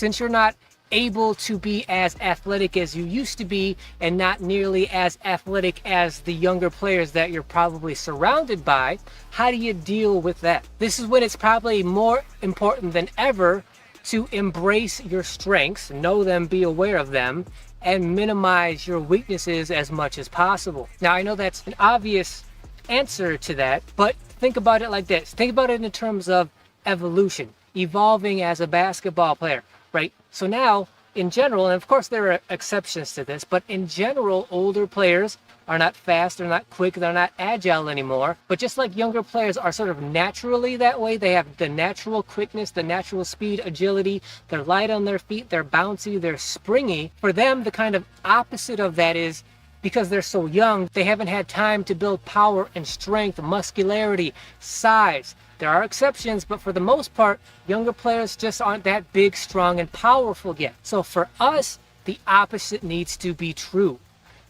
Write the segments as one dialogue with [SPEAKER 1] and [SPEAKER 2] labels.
[SPEAKER 1] Since you're not able to be as athletic as you used to be and not nearly as athletic as the younger players that you're probably surrounded by, how do you deal with that? This is when it's probably more important than ever to embrace your strengths, know them, be aware of them, and minimize your weaknesses as much as possible. Now, I know that's an obvious answer to that, but think about it like this. Think about it in terms of evolution, evolving as a basketball player, right? So now, in general, and of course there are exceptions to this, but in general, older players are not fast, they're not quick, they're not agile anymore. But just like younger players are sort of naturally that way, they have the natural quickness, the natural speed, agility, they're light on their feet, they're bouncy, they're springy. For them, the kind of opposite of that is, because they're so young, they haven't had time to build power and strength, muscularity, size. There are exceptions, but for the most part, younger players just aren't that big, strong, and powerful yet. So for us, the opposite needs to be true,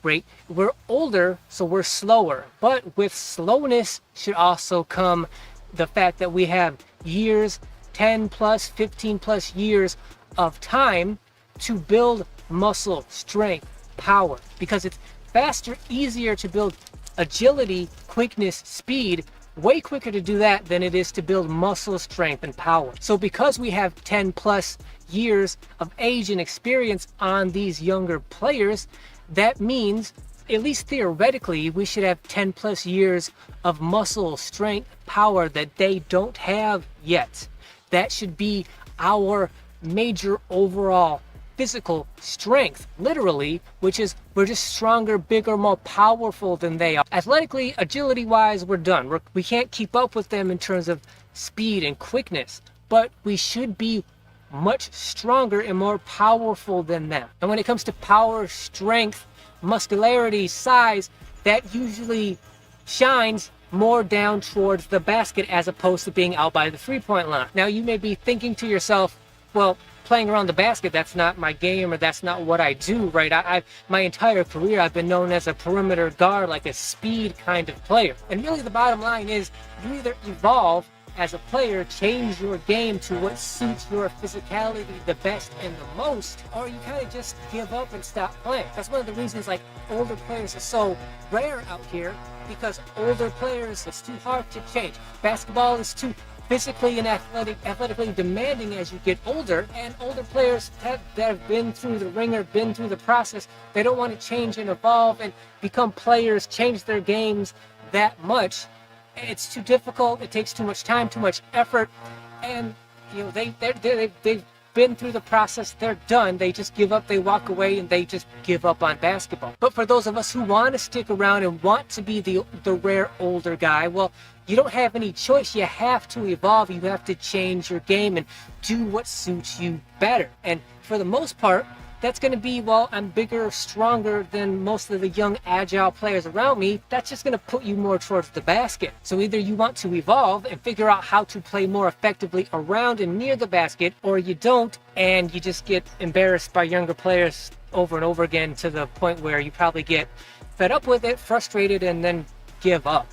[SPEAKER 1] right? We're older, so we're slower. But with slowness should also come the fact that we have years, 10 plus, 15 plus years of time to build muscle, strength, power. Because it's faster, easier to build agility, quickness, speed, way quicker to do that than it is to build muscle strength and power. So because we have 10 plus years of age and experience on these younger players, that means, at least theoretically, we should have 10 plus years of muscle strength, power that they don't have yet. That should be our major overall physical strength, literally, which is we're just stronger, bigger, more powerful than they are. Athletically, agility wise, we're done. We can't keep up with them in terms of speed and quickness, but we should be much stronger and more powerful than them. And when it comes to power, strength, muscularity, size, that usually shines more down towards the basket as opposed to being out by the 3-point line. Now you may be thinking to yourself, well, playing around the basket, that's not my game, or that's not what I do, right? My entire career, I've been known as a perimeter guard, like a speed kind of player. And really the bottom line is, you either evolve as a player, change your game to what suits your physicality the best and the most, or you kind of just give up and stop playing. That's one of the reasons like older players are so rare out here, because older players, it's too hard to change. Basketball is too physically and athletically demanding as you get older, and older players that have been through the ringer, been through the process, they don't want to change and evolve and become players, change their games that much. It's too difficult, it takes too much time, too much effort, and you know they've been through the process, they're done, they just give up, they walk away, and they just give up on basketball. But for those of us who want to stick around and want to be the rare older guy, well, you don't have any choice. You have to evolve, you have to change your game and do what suits you better. And for the most part, that's going to be, well, I'm bigger, stronger than most of the young, agile players around me. That's just going to put you more towards the basket. So either you want to evolve and figure out how to play more effectively around and near the basket, or you don't, and you just get embarrassed by younger players over and over again to the point where you probably get fed up with it, frustrated, and then give up.